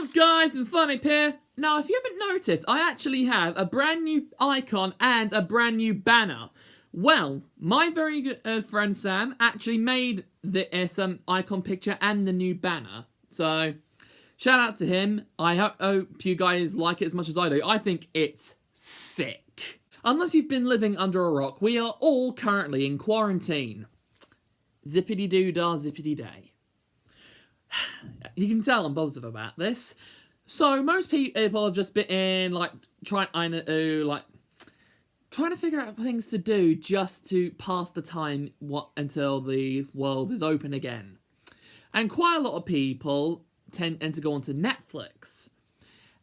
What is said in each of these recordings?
What's up guys, and Funny here. Now if you haven't noticed, I actually have a brand new icon and a brand new banner. Well, my very good friend Sam actually made the icon picture and the new banner. So, shout out to him. I hope you guys like it as much as I do. I think it's sick. Unless you've been living under a rock, we are all currently in quarantine. Zippity-doo-dah, zippity-day. You can tell I'm positive about this. So most people have just been trying to figure out things to do just to pass the time until the world is open again. And quite a lot of people tend to go onto Netflix.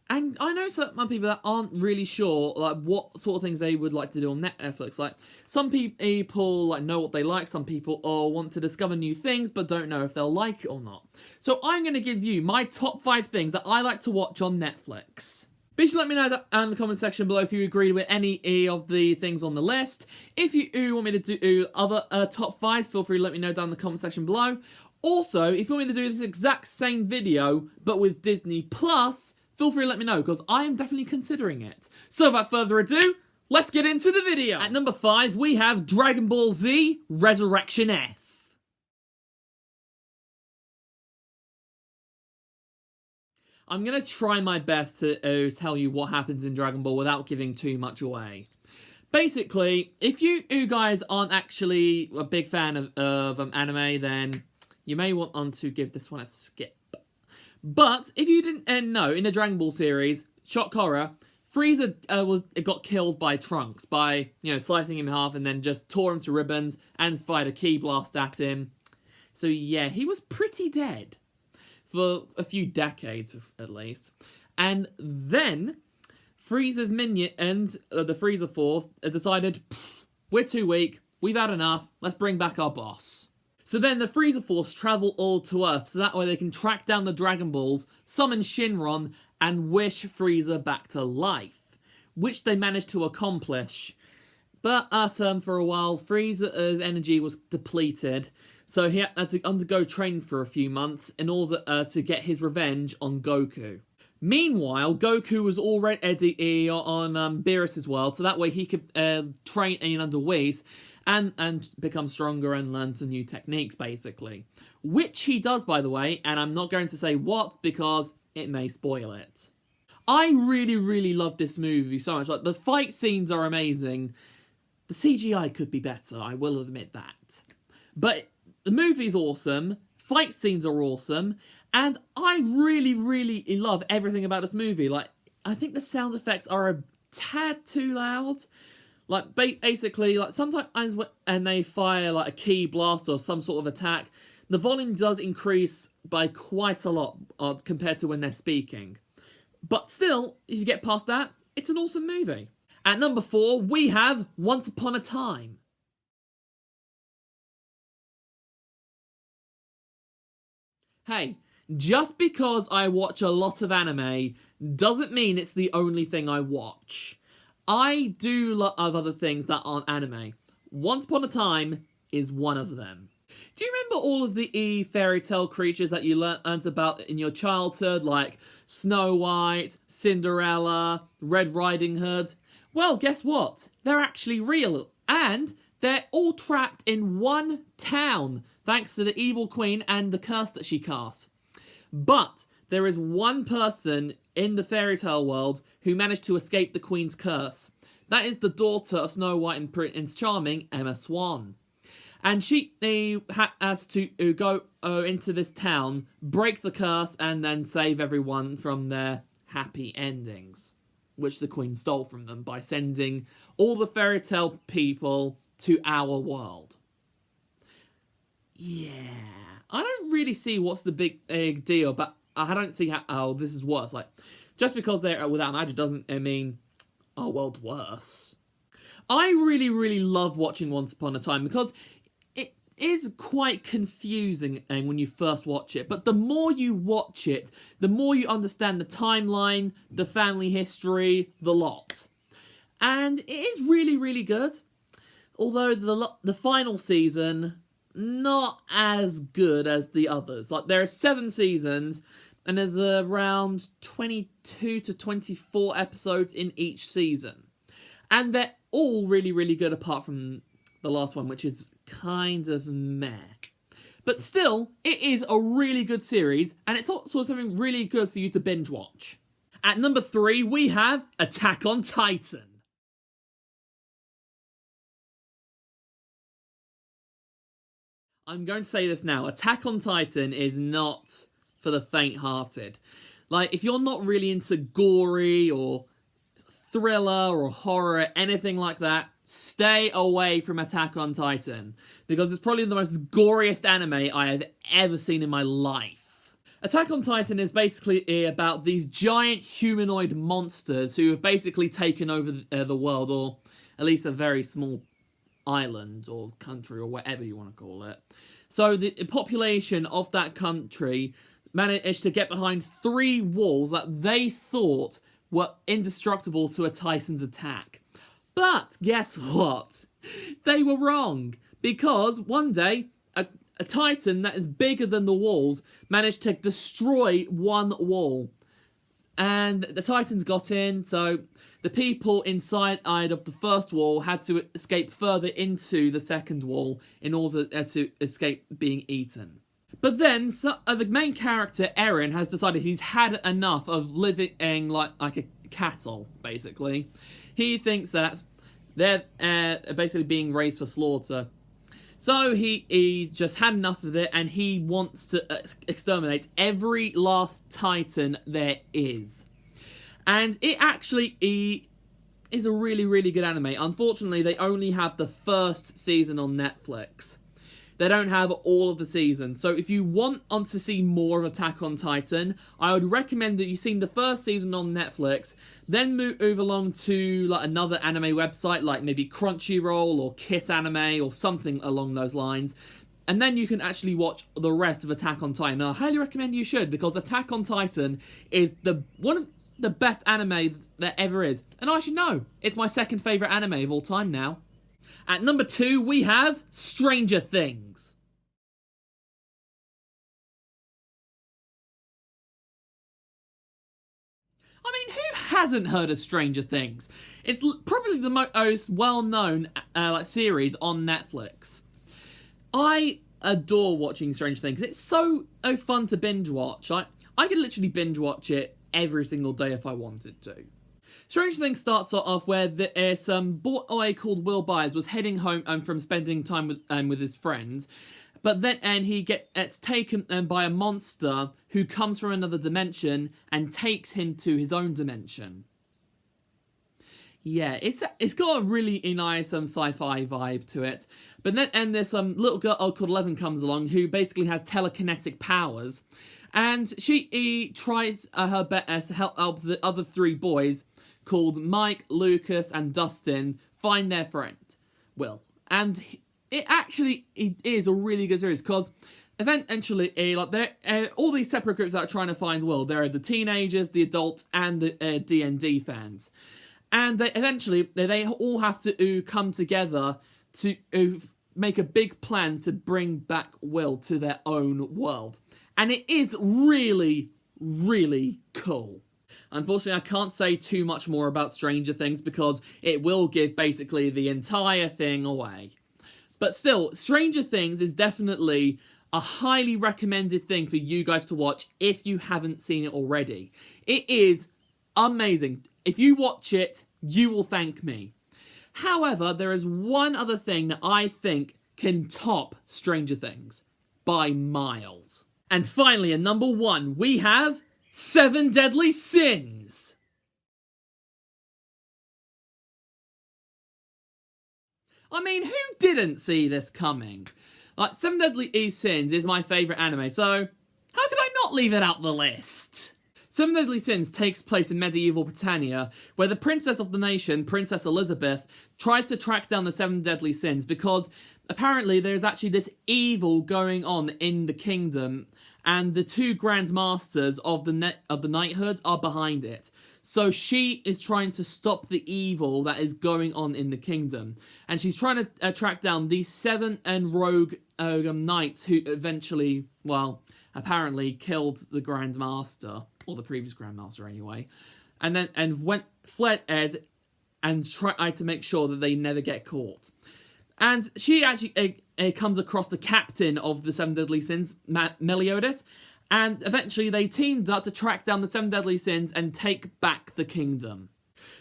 And I know some people that aren't really sure what sort of things they would like to do on Netflix. Like some people know what they like, some people want to discover new things but don't know if they'll like it or not. So I'm going to give you my top 5 things that I like to watch on Netflix. Be sure to let me know in the comment section below if you agree with any of the things on the list. If you want me to do other top 5s, feel free to let me know down in the comment section below. Also, if you want me to do this exact same video but with Disney Plus, feel free to let me know, because I am definitely considering it. So without further ado, let's get into the video! At number 5, we have Dragon Ball Z Resurrection F. I'm going to try my best to tell you what happens in Dragon Ball without giving too much away. Basically, if you guys aren't actually a big fan of anime, then you may want to give this one a skip. But if you didn't know, in the Dragon Ball series, shock horror, Frieza got killed by Trunks by slicing him in half and then just tore him to ribbons and fired a ki blast at him. So yeah, he was pretty dead for a few decades at least. And then Frieza's minions, the Frieza Force, decided we're too weak, we've had enough, let's bring back our boss. So then the Frieza Force travel all to Earth, so that way they can track down the Dragon Balls, summon Shinron, and wish Frieza back to life, which they managed to accomplish. But for a while, Frieza's energy was depleted, so he had to undergo training for a few months in order to get his revenge on Goku. Meanwhile, Goku was already on Beerus' world, so that way he could train under Whis and become stronger and learn some new techniques, basically. Which he does, by the way, and I'm not going to say what because it may spoil it. I really, really love this movie so much. Like, the fight scenes are amazing. The CGI could be better, I will admit that. But the movie's awesome, fight scenes are awesome, and I really, really love everything about this movie. Like, I think the sound effects are a tad too loud. Like, basically, sometimes when they fire, a ki blast or some sort of attack, the volume does increase by quite a lot compared to when they're speaking. But still, if you get past that, it's an awesome movie. At number 4, we have Once Upon a Time. Hey, just because I watch a lot of anime doesn't mean it's the only thing I watch. I do love other things that aren't anime. Once Upon a Time is one of them. Do you remember all of the fairy tale creatures that you learnt about in your childhood, like Snow White, Cinderella, Red Riding Hood? Well, guess what? They're actually real, and they're all trapped in one town, thanks to the evil queen and the curse that she cast. But there is one person in the fairy tale world who managed to escape the queen's curse. That is the daughter of Snow White and Prince Charming, Emma Swan. And she has to go into this town, break the curse, and then save everyone from their happy endings, which the queen stole from them by sending all the fairy tale people to our world. Yeah, I don't really see what's the big deal, but I don't see how this is worse. Like, just because they're without magic doesn't mean our world's worse. I really, really love watching Once Upon a Time because it is quite confusing when you first watch it. But the more you watch it, the more you understand the timeline, the family history, the lot. And it is really, really good. Although the final season, not as good as the others. Like, there are 7 seasons, and there's around 22 to 24 episodes in each season. And they're all really, really good apart from the last one, which is kind of meh. But still, it is a really good series, and it's also something really good for you to binge watch. At number 3, we have Attack on Titan. I'm going to say this now. Attack on Titan is not for the faint-hearted. Like, if you're not really into gory or thriller or horror, anything like that, stay away from Attack on Titan, because it's probably the most goriest anime I have ever seen in my life. Attack on Titan is basically about these giant humanoid monsters who have basically taken over the world, or at least a very small island or country or whatever you want to call it. So the population of that country managed to get behind 3 walls that they thought were indestructible to a Titan's attack. But guess what? They were wrong, because one day a Titan that is bigger than the walls managed to destroy one wall. And the Titans got in, so the people inside of the first wall had to escape further into the second wall in order to escape being eaten. But then, the main character, Eren, has decided he's had enough of living like a cattle, basically. He thinks that they're basically being raised for slaughter. So he just had enough of it, and he wants to exterminate every last Titan there is. And it actually is a really, really good anime. Unfortunately, they only have the first season on Netflix. They don't have all of the seasons. So if you want to see more of Attack on Titan, I would recommend that you've seen the first season on Netflix, then move along to like another anime website, like maybe Crunchyroll or Kiss Anime or something along those lines. And then you can actually watch the rest of Attack on Titan. Now, I highly recommend you should, because Attack on Titan is one of the best anime that ever is. And I should know, it's my second favourite anime of all time now. At number 2, we have Stranger Things. I mean, who hasn't heard of Stranger Things? It's probably the most well-known series on Netflix. I adore watching Stranger Things. It's so fun to binge watch. I could literally binge watch it every single day if I wanted to. Stranger Things starts off where some boy called Will Byers was heading home from spending time with his friends, but then he gets taken by a monster who comes from another dimension and takes him to his own dimension. Yeah, it's got a really nice sci-fi vibe to it. But then there's some little girl called Eleven comes along who basically has telekinetic powers, and she tries her best to help the other 3 boys called Mike, Lucas, and Dustin find their friend, Will. And it is a really good series, because eventually, all these separate groups that are trying to find Will. There are the teenagers, the adults, and the D&D fans. And they all have to come together to make a big plan to bring back Will to their own world. And it is really, really cool. Unfortunately, I can't say too much more about Stranger Things because it will give basically the entire thing away. But still, Stranger Things is definitely a highly recommended thing for you guys to watch if you haven't seen it already. It is amazing. If you watch it, you will thank me. However, there is one other thing that I think can top Stranger Things by miles. And finally, at number 1, we have 7 Deadly Sins. I mean, who didn't see this coming? Like, 7 Deadly Sins is my favourite anime, so how could I not leave it out the list? 7 Deadly Sins takes place in medieval Britannia, where the princess of the nation, Princess Elizabeth, tries to track down the 7 Deadly Sins because apparently there's actually this evil going on in the kingdom, and the 2 Grand Masters of the knighthood are behind it. So she is trying to stop the evil that is going on in the kingdom. And she's trying to track down these 7 rogue knight who eventually, well, apparently killed the Grand Master, or the previous Grand Master anyway, and fled Ed and tried to make sure that they never get caught. And she actually comes across the captain of the Seven Deadly Sins, Meliodas, and eventually they teamed up to track down the Seven Deadly Sins and take back the kingdom.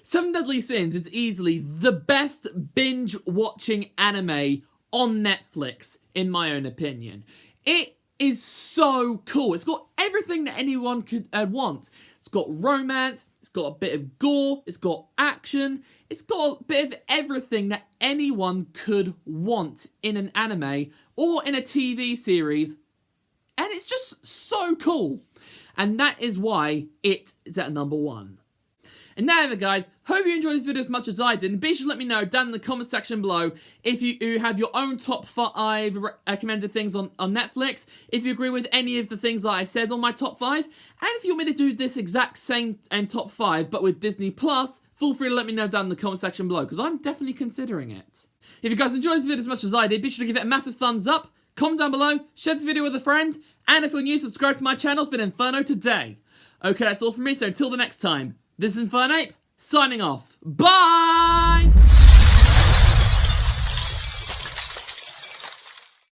Seven Deadly Sins is easily the best binge-watching anime on Netflix, in my own opinion. It is so cool. It's got everything that anyone could want. It's got romance, it's got a bit of gore, it's got action, it's got a bit of everything that anyone could want in an anime or in a TV series. And it's just so cool. And that is why it is at number 1. And now, guys, hope you enjoyed this video as much as I did. And be sure to let me know down in the comment section below if you have your own top 5 recommended things on Netflix. If you agree with any of the things that I said on my top 5. And if you want me to do this exact same top 5, but with Disney Plus, feel free to let me know down in the comment section below, because I'm definitely considering it. If you guys enjoyed this video as much as I did, be sure to give it a massive thumbs up, comment down below, share this video with a friend, and if you're new, subscribe to my channel. It's been Inferno today. Okay, that's all from me, so until the next time. This is Infernape, signing off. Bye!